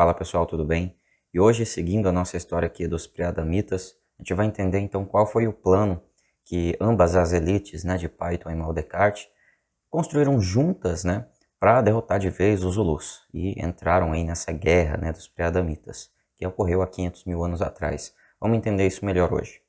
Fala pessoal, tudo bem? E hoje, seguindo a nossa história aqui dos Preadamitas, a gente vai entender então qual foi o plano que ambas as elites, né, de Python e Maldecart construíram juntas, né, para derrotar de vez os Zulus e entraram aí nessa guerra, né, dos Preadamitas, que ocorreu há 500 mil anos atrás. Vamos entender isso melhor hoje.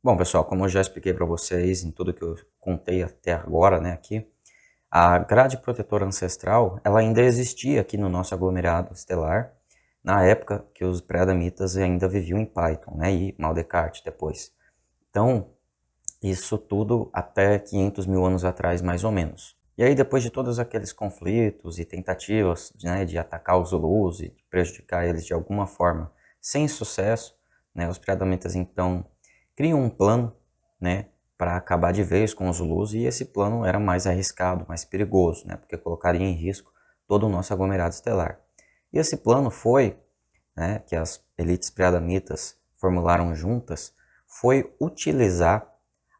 Bom, pessoal, como eu já expliquei para vocês em tudo que eu contei até agora, né, aqui, a grade protetora ancestral, ela ainda existia aqui no nosso aglomerado estelar, na época que os pré-adamitas ainda viviam em Python, né, e Maldecart depois. Então, isso tudo até 500 mil anos atrás, mais ou menos. E aí, depois de todos aqueles conflitos e tentativas, né, de atacar os Zulus e de prejudicar eles de alguma forma, sem sucesso, né, os pré-adamitas então criam um plano, né, para acabar de vez com os Zulus, e esse plano era mais arriscado, mais perigoso, né, porque colocaria em risco todo o nosso aglomerado estelar. E esse plano foi, né, que as elites pré-adamitas formularam juntas, foi utilizar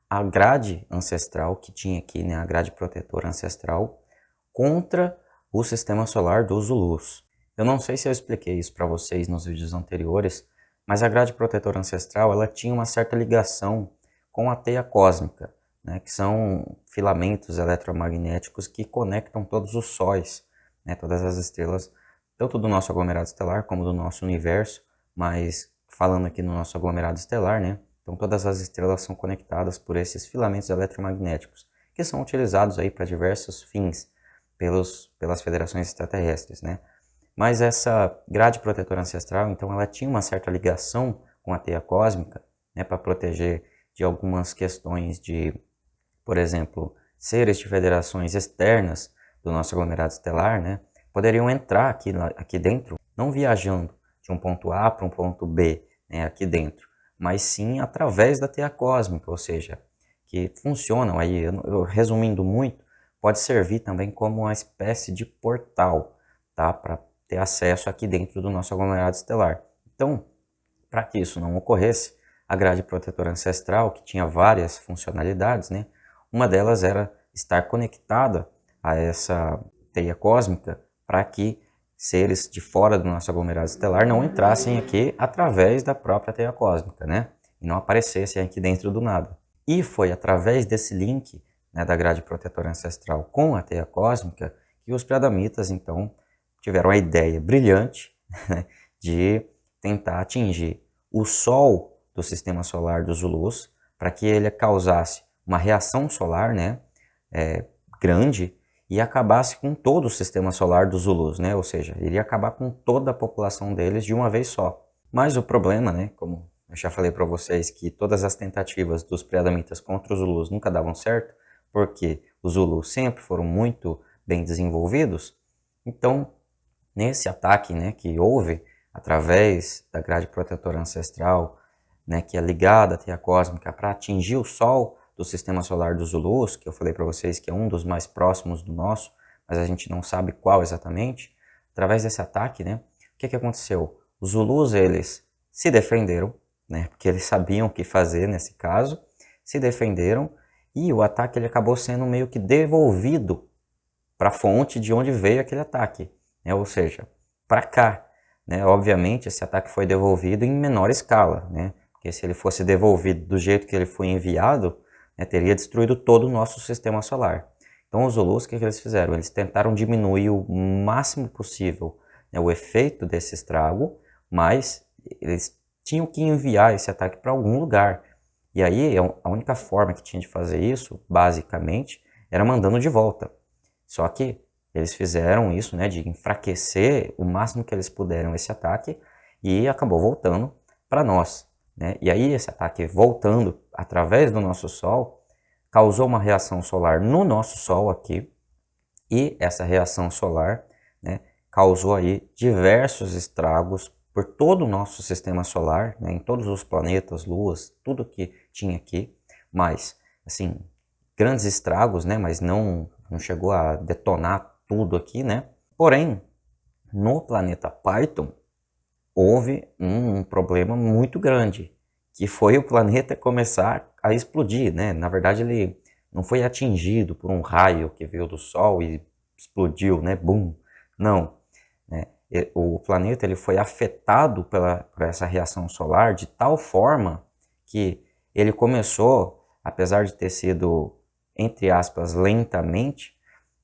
a grade ancestral que tinha aqui, né, a grade protetora ancestral, contra o sistema solar dos Zulus. Eu não sei se eu expliquei isso para vocês nos vídeos anteriores, mas a grade protetora ancestral ela tinha uma certa ligação com a teia cósmica, né, que são filamentos eletromagnéticos que conectam todos os sóis, né, todas as estrelas, tanto do nosso aglomerado estelar como do nosso universo, mas falando aqui no nosso aglomerado estelar, né, então todas as estrelas são conectadas por esses filamentos eletromagnéticos, que são utilizados aí para diversos fins pelas federações extraterrestres, né. Mas essa grade protetora ancestral, então, ela tinha uma certa ligação com a teia cósmica, né, para proteger de algumas questões de, por exemplo, seres de federações externas do nosso aglomerado estelar, né, poderiam entrar aqui dentro, não viajando de um ponto A para um ponto B, né, aqui dentro, mas sim através da teia cósmica, ou seja, que funcionam aí, eu resumindo muito, pode servir também como uma espécie de portal, tá, para ter acesso aqui dentro do nosso aglomerado estelar. Então, para que isso não ocorresse, a grade protetora ancestral, que tinha várias funcionalidades, né, uma delas era estar conectada a essa teia cósmica para que seres de fora do nosso aglomerado estelar não entrassem aqui através da própria teia cósmica, né, e não aparecessem aqui dentro do nada. E foi através desse link, né, da grade protetora ancestral com a teia cósmica que os preadamitas, então, tiveram a ideia brilhante, né, de tentar atingir o Sol do sistema solar dos Zulus para que ele causasse uma reação solar, né, grande e acabasse com todo o sistema solar dos Zulus, né, ou seja, iria acabar com toda a população deles de uma vez só. Mas o problema, né, como eu já falei para vocês, que todas as tentativas dos pré-adamitas contra os Zulus nunca davam certo, porque os Zulus sempre foram muito bem desenvolvidos, então nesse ataque, né, que houve através da grade protetora ancestral, né, que é ligada à teia cósmica para atingir o Sol do sistema solar dos Zulus, que eu falei para vocês que é um dos mais próximos do nosso, mas a gente não sabe qual exatamente. Através desse ataque, né, o que aconteceu? Os Zulus, eles se defenderam, né, porque eles sabiam o que fazer nesse caso, se defenderam, e o ataque ele acabou sendo meio que devolvido para a fonte de onde veio aquele ataque, né? Ou seja, para cá, né? Obviamente esse ataque foi devolvido em menor escala, né? Porque se ele fosse devolvido do jeito que ele foi enviado, né, teria destruído todo o nosso sistema solar. Então os Zulus, o que eles fizeram? Eles tentaram diminuir o máximo possível, né, o efeito desse estrago, mas eles tinham que enviar esse ataque para algum lugar. E aí a única forma que tinha de fazer isso, basicamente, era mandando de volta. Só que eles fizeram isso, né, de enfraquecer o máximo que eles puderam esse ataque e acabou voltando para nós, né? E aí esse ataque voltando através do nosso Sol causou uma reação solar no nosso Sol aqui, e essa reação solar, né, causou aí diversos estragos por todo o nosso sistema solar, né, em todos os planetas, luas, tudo que tinha aqui, mas assim, grandes estragos, né, mas não chegou a detonar tudo aqui, né? Porém, no planeta Python, houve um problema muito grande, que foi o planeta começar a explodir, né? Na verdade, ele não foi atingido por um raio que veio do Sol e explodiu, né? Bum! Não, né? O planeta ele foi afetado por essa reação solar de tal forma que ele começou, apesar de ter sido, entre aspas, lentamente,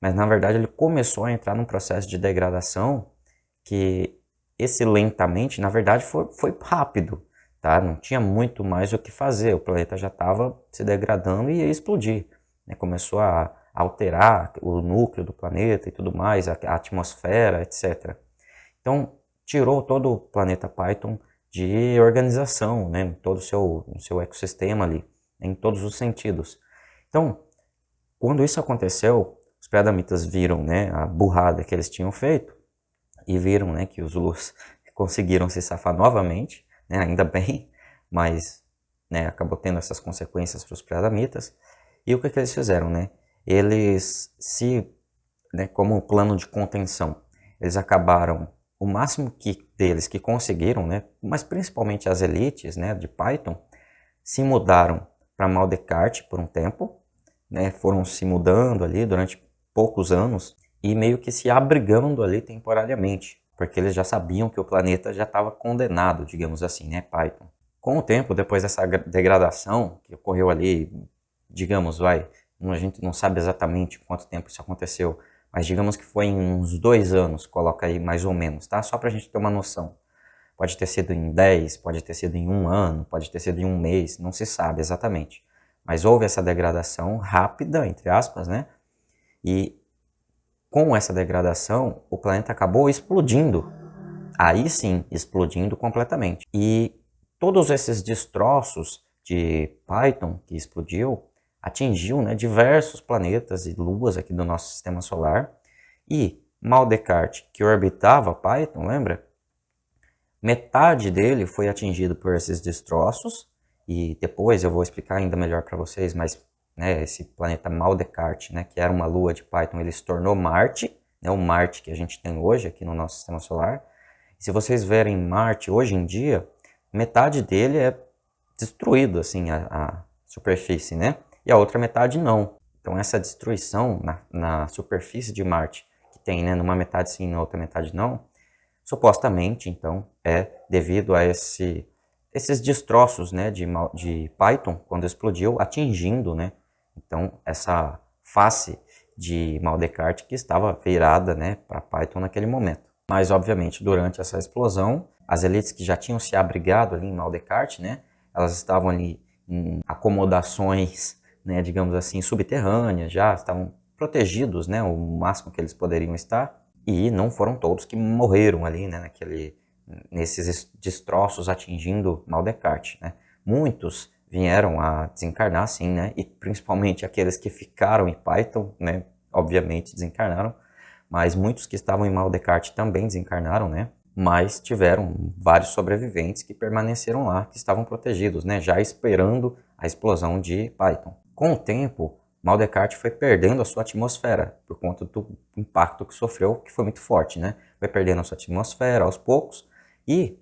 mas na verdade ele começou a entrar num processo de degradação que esse lentamente, na verdade, foi rápido, tá? Não tinha muito mais o que fazer, o planeta já estava se degradando e ia explodir, né? Começou a alterar o núcleo do planeta e tudo mais, a atmosfera, etc. Então, tirou todo o planeta Python de organização, né? Todo o seu ecossistema ali, em todos os sentidos. Então, quando isso aconteceu, os pré-adamitas viram, né, a burrada que eles tinham feito e viram, né, que os Zulus conseguiram se safar novamente, né, ainda bem, mas, né, acabou tendo essas consequências para os pré-adamitas. E o que eles fizeram, né? Eles né, como plano de contenção, eles acabaram o máximo deles que conseguiram, né, mas principalmente as elites, né, de Python, se mudaram para Maldecart por um tempo, né, foram se mudando ali durante poucos anos e meio que se abrigando ali temporariamente, porque eles já sabiam que o planeta já estava condenado, digamos assim, né, Python. Com o tempo, depois dessa degradação que ocorreu ali, digamos, a gente não sabe exatamente quanto tempo isso aconteceu, mas digamos que foi em uns 2 anos, coloca aí mais ou menos, tá? Só para a gente ter uma noção. Pode ter sido em 10, pode ter sido em 1 ano, pode ter sido em 1 mês, não se sabe exatamente. Mas houve essa degradação rápida, entre aspas, né? E com essa degradação, o planeta acabou explodindo. Aí sim, explodindo completamente. E todos esses destroços de Python que explodiu, atingiu, né, diversos planetas e luas aqui do nosso sistema solar. E Maldecart, que orbitava Python, lembra? Metade dele foi atingido por esses destroços, e depois eu vou explicar ainda melhor para vocês, mas, né, esse planeta Maldecart, né, que era uma lua de Python, ele se tornou Marte, né, o Marte que a gente tem hoje aqui no nosso sistema solar. E se vocês verem Marte hoje em dia, metade dele é destruído, assim, a superfície, né? E a outra metade não. Então essa destruição na superfície de Marte, que tem, né, numa metade sim, na outra metade não, supostamente, então, é devido a esses destroços, né, de Python, quando explodiu, atingindo, né, então, essa face de Maldecart que estava virada, né, para Python naquele momento. Mas, obviamente, durante essa explosão, as elites que já tinham se abrigado ali em Maldecart, né, elas estavam ali em acomodações, né, digamos assim, subterrâneas, já estavam protegidos, né, o máximo que eles poderiam estar. E não foram todos que morreram ali, né, nesses destroços atingindo Maldecart, né. Muitos vieram a desencarnar, sim, né, e principalmente aqueles que ficaram em Python, né, obviamente desencarnaram, mas muitos que estavam em Maldecart também desencarnaram, né, mas tiveram vários sobreviventes que permaneceram lá, que estavam protegidos, né, já esperando a explosão de Python. Com o tempo, Maldecart foi perdendo a sua atmosfera, por conta do impacto que sofreu, que foi muito forte, né? Foi perdendo a sua atmosfera aos poucos, e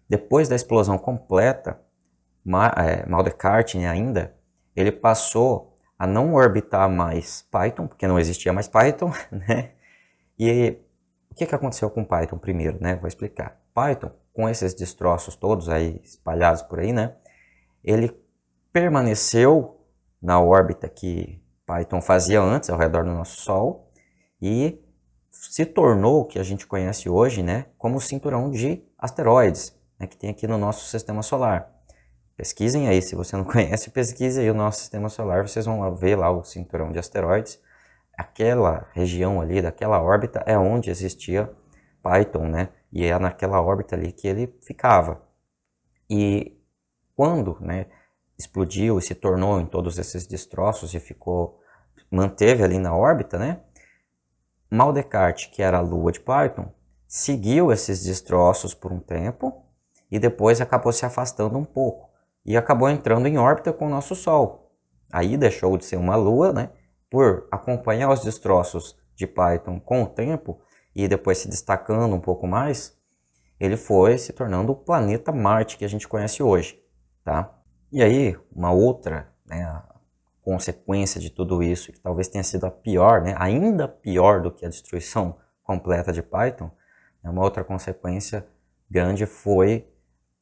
depois da explosão completa, Maldecart, né, ainda, ele passou a não orbitar mais Python, porque não existia mais Python, né? E o que aconteceu com Python primeiro, né? Vou explicar. Python, com esses destroços todos aí espalhados por aí, né? Ele permaneceu na órbita que Python fazia antes, ao redor do nosso Sol, e se tornou o que a gente conhece hoje, né, como o cinturão de asteroides, né, que tem aqui no nosso sistema solar. Pesquisem aí, se você não conhece, pesquise aí o nosso sistema solar, vocês vão ver lá o cinturão de asteroides. Aquela região ali, daquela órbita, é onde existia Python, né, e é naquela órbita ali que ele ficava. E quando, né, explodiu e se tornou em todos esses destroços e manteve ali na órbita, né? Maldecart, que era a lua de Python, seguiu esses destroços por um tempo e depois acabou se afastando um pouco e acabou entrando em órbita com o nosso Sol. Aí deixou de ser uma lua, né? Por acompanhar os destroços de Python com o tempo e depois se destacando um pouco mais, ele foi se tornando o planeta Marte que a gente conhece hoje, tá? E aí, uma outra, né, a consequência de tudo isso, que talvez tenha sido a pior, né, ainda pior do que a destruição completa de Python, né, uma outra consequência grande foi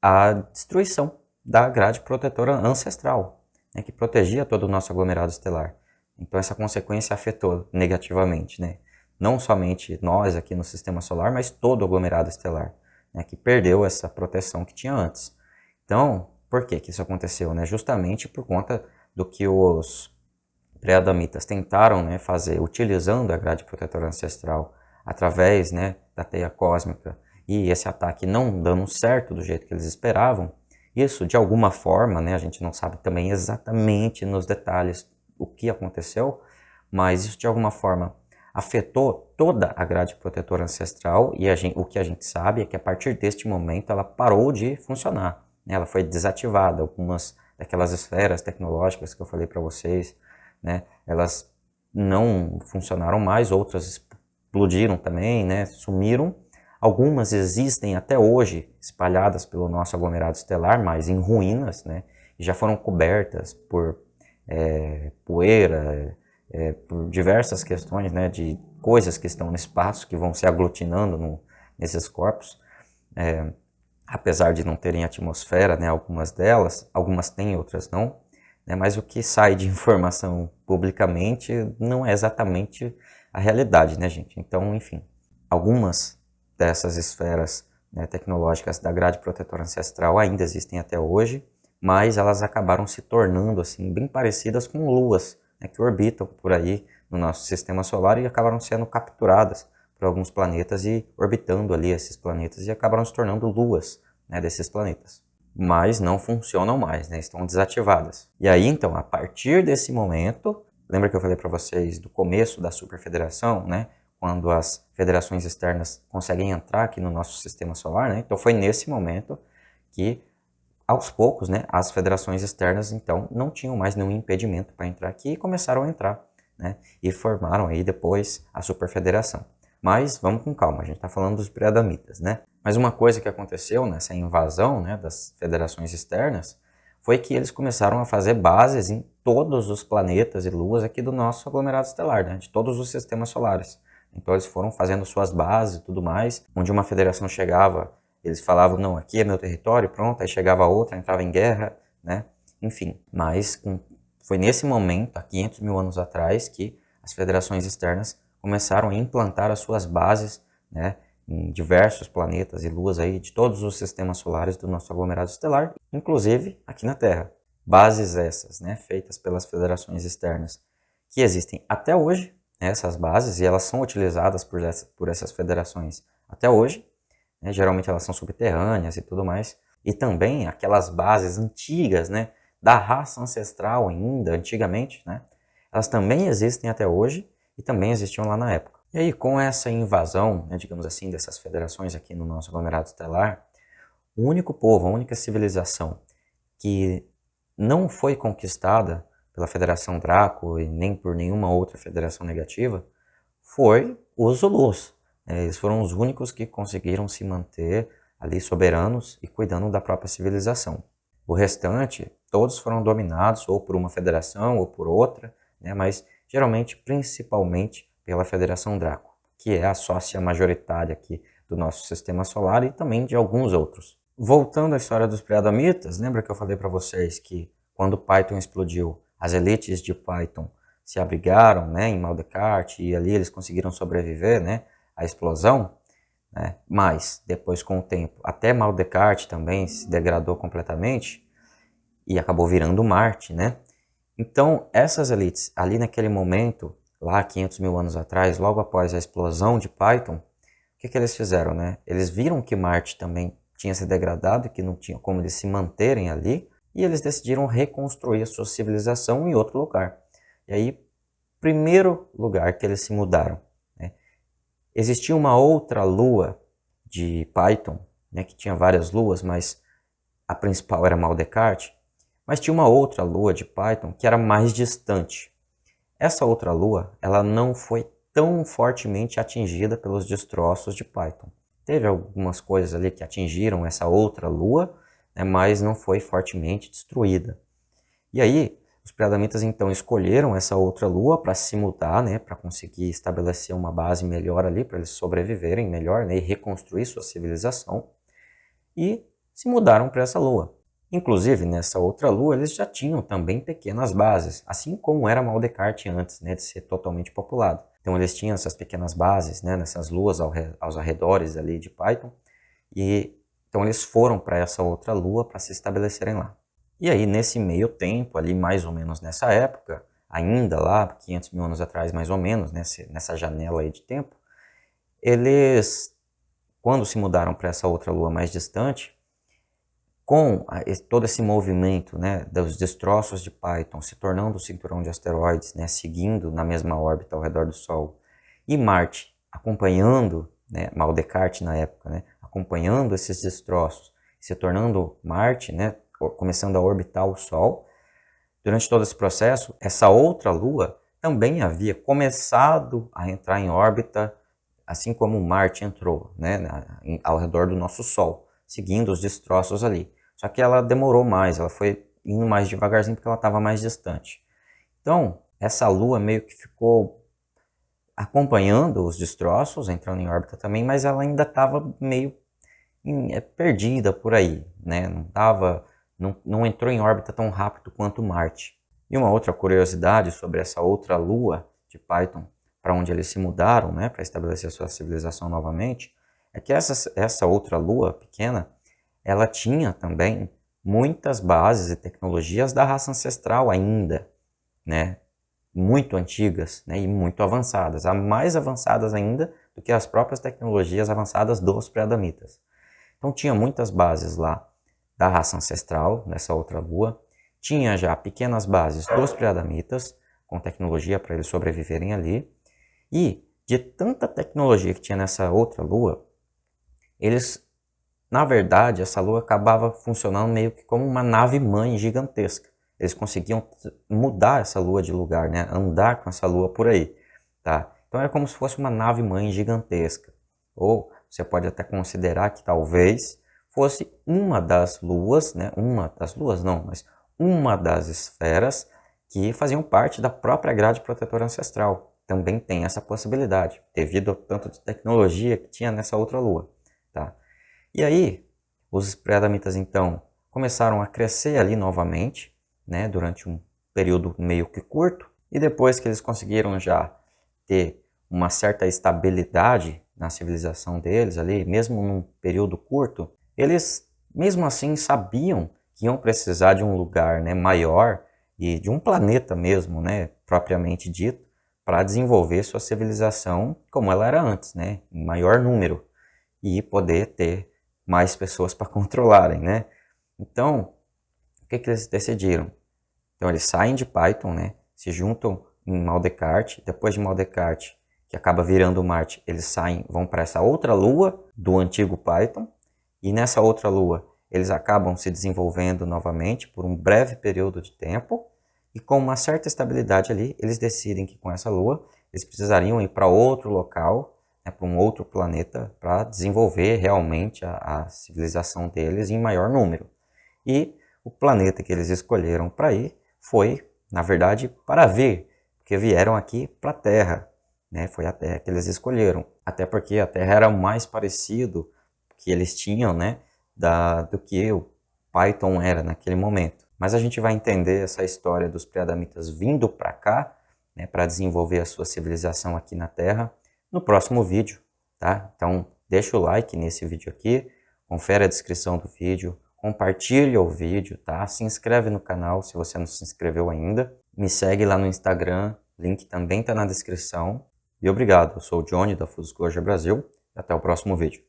a destruição da grade protetora ancestral, né, que protegia todo o nosso aglomerado estelar. Então essa consequência afetou negativamente, né, não somente nós aqui no Sistema Solar, mas todo o aglomerado estelar, né, que perdeu essa proteção que tinha antes. Então, por que isso aconteceu? Né? Justamente por conta do que os pré-adamitas tentaram, né, fazer, utilizando a grade protetora ancestral através, né, da teia cósmica, e esse ataque não dando certo do jeito que eles esperavam. Isso, de alguma forma, né, a gente não sabe também exatamente nos detalhes o que aconteceu, mas isso de alguma forma afetou toda a grade protetora ancestral, e o que a gente sabe é que a partir deste momento ela parou de funcionar, né? Ela foi desativada. Algumas daquelas esferas tecnológicas que eu falei para vocês, né, elas não funcionaram mais, outras explodiram também, né, sumiram. Algumas existem até hoje, espalhadas pelo nosso aglomerado estelar, mas em ruínas, né, e já foram cobertas por poeira, por diversas questões, né, de coisas que estão no espaço, que vão se aglutinando nesses corpos. Apesar de não terem atmosfera, né, algumas delas, algumas têm, outras não, né, mas o que sai de informação publicamente não é exatamente a realidade, né, gente? Então, enfim, algumas dessas esferas, né, tecnológicas da grade protetora ancestral ainda existem até hoje, mas elas acabaram se tornando assim bem parecidas com luas, né, que orbitam por aí no nosso sistema solar e acabaram sendo capturadas por alguns planetas e orbitando ali esses planetas e acabaram se tornando luas, né, desses planetas. Mas não funcionam mais, né, estão desativadas. E aí então, a partir desse momento, lembra que eu falei para vocês do começo da superfederação, né, quando as federações externas conseguem entrar aqui no nosso sistema solar, né? Então foi nesse momento que aos poucos, né, as federações externas, então, não tinham mais nenhum impedimento para entrar aqui e começaram a entrar, né, e formaram aí depois a superfederação. Mas vamos com calma, a gente está falando dos pré-adamitas, né? Mas uma coisa que aconteceu nessa invasão, né, das federações externas foi que eles começaram a fazer bases em todos os planetas e luas aqui do nosso aglomerado estelar, né, de todos os sistemas solares. Então eles foram fazendo suas bases e tudo mais, onde uma federação chegava, eles falavam, não, aqui é meu território, pronto, aí chegava outra, entrava em guerra, né? Enfim, mas foi nesse momento, há 500 mil anos atrás, que as federações externas começaram a implantar as suas bases, né, em diversos planetas e luas aí de todos os sistemas solares do nosso aglomerado estelar, inclusive aqui na Terra. Bases essas, né, feitas pelas federações externas, que existem até hoje, né, essas bases, e elas são utilizadas por essas federações até hoje, né, geralmente elas são subterrâneas e tudo mais, e também aquelas bases antigas, né, da raça ancestral ainda, antigamente, né, elas também existem até hoje e também existiam lá na época. E aí, com essa invasão, né, digamos assim, dessas federações aqui no nosso aglomerado estelar, o único povo, a única civilização que não foi conquistada pela Federação Draco e nem por nenhuma outra federação negativa foi os Zulus. Eles foram os únicos que conseguiram se manter ali soberanos e cuidando da própria civilização. O restante, todos foram dominados ou por uma federação ou por outra, né, mas geralmente, principalmente pela Federação Draco, que é a sócia majoritária aqui do nosso sistema solar e também de alguns outros. Voltando à história dos pré-adamitas, lembra que eu falei para vocês que quando Python explodiu, as elites de Python se abrigaram, né, em Maldecart e ali eles conseguiram sobreviver, né, à explosão, né? Mas depois com o tempo, até Maldecart também se degradou completamente e acabou virando Marte, né? Então essas elites ali naquele momento, lá 500 mil anos atrás, logo após a explosão de Python, o que eles fizeram, né? Eles viram que Marte também tinha se degradado e que não tinha como eles se manterem ali, e eles decidiram reconstruir a sua civilização em outro lugar. E aí, primeiro lugar que eles se mudaram, né? Existia uma outra lua de Python, né, que tinha várias luas, mas a principal era Maldecart, mas tinha uma outra lua de Python que era mais distante. Essa outra lua, ela não foi tão fortemente atingida pelos destroços de Python. Teve algumas coisas ali que atingiram essa outra lua, né, mas não foi fortemente destruída. E aí, os Preadamitas então escolheram essa outra lua para se mudar, né, para conseguir estabelecer uma base melhor ali, para eles sobreviverem melhor, né, e reconstruir sua civilização, e se mudaram para essa lua. Inclusive, nessa outra lua, eles já tinham também pequenas bases, assim como era Maldecarte antes, né, de ser totalmente populado. Então, eles tinham essas pequenas bases, né, nessas luas aos arredores ali de Python, e então eles foram para essa outra lua para se estabelecerem lá. E aí, nesse meio tempo, ali mais ou menos nessa época, ainda lá, 500 mil anos atrás, mais ou menos, nessa janela aí de tempo, eles, quando se mudaram para essa outra lua mais distante, com todo esse movimento, né, dos destroços de Python se tornando o cinturão de asteroides, né, seguindo na mesma órbita ao redor do Sol, e Marte acompanhando, né, Maldecarte na época, né, acompanhando esses destroços, se tornando Marte, né, começando a orbitar o Sol. Durante todo esse processo, essa outra Lua também havia começado a entrar em órbita, assim como Marte entrou, né, ao redor do nosso Sol, seguindo os destroços ali. Só que ela demorou mais, ela foi indo mais devagarzinho porque ela estava mais distante. Então, essa Lua meio que ficou acompanhando os destroços, entrando em órbita também, mas ela ainda estava meio perdida por aí, né? Não entrou em órbita tão rápido quanto Marte. E uma outra curiosidade sobre essa outra lua de Python, para onde eles se mudaram, né, para estabelecer sua civilização novamente, é que essa outra lua pequena, ela tinha também muitas bases e tecnologias da raça ancestral ainda, né, muito antigas, né, e muito avançadas, mais avançadas ainda do que as próprias tecnologias avançadas dos Preadamitas. Então tinha muitas bases lá da raça ancestral, nessa outra lua, tinha já pequenas bases dos Preadamitas, com tecnologia para eles sobreviverem ali, e de tanta tecnologia que tinha nessa outra lua, eles, na verdade, essa lua acabava funcionando meio que como uma nave-mãe gigantesca. Eles conseguiam mudar essa lua de lugar, né? Andar com essa lua por aí, tá? Então era como se fosse uma nave-mãe gigantesca. Ou você pode até considerar que talvez fosse uma das luas, né? Uma das luas não, mas uma das esferas que faziam parte da própria grade protetora ancestral. Também tem essa possibilidade, devido ao tanto de tecnologia que tinha nessa outra lua, tá? E aí, os Preadamitas então começaram a crescer ali novamente, né, durante um período meio que curto, e depois que eles conseguiram já ter uma certa estabilidade na civilização deles ali, mesmo num período curto, eles mesmo assim sabiam que iam precisar de um lugar, né, maior e de um planeta mesmo, né, propriamente dito, para desenvolver sua civilização como ela era antes, né, em maior número, e poder ter mais pessoas para controlarem, né? Então, o que eles decidiram? Então, eles saem de Python, né? Se juntam em Maldecarte. Depois de Maldecarte, que acaba virando Marte, eles saem, vão para essa outra lua do antigo Python. E nessa outra lua, eles acabam se desenvolvendo novamente por um breve período de tempo. E com uma certa estabilidade ali, eles decidem que com essa lua, eles precisariam ir para outro local, né, para um outro planeta, para desenvolver realmente a civilização deles em maior número. E o planeta que eles escolheram para ir foi, na verdade, para vir, porque vieram aqui para a Terra, né? Foi a Terra que eles escolheram, até porque a Terra era o mais parecido que eles tinham, né, do que o Python era naquele momento. Mas a gente vai entender essa história dos Preadamitas vindo para cá, né, para desenvolver a sua civilização aqui na Terra, no próximo vídeo, tá? Então, deixa o like nesse vídeo aqui, confere a descrição do vídeo, compartilha o vídeo, tá? Se inscreve no canal se você não se inscreveu ainda. Me segue lá no Instagram, link também tá na descrição. E obrigado, eu sou o Johnny da Full Disclosure Brasil. Até o próximo vídeo.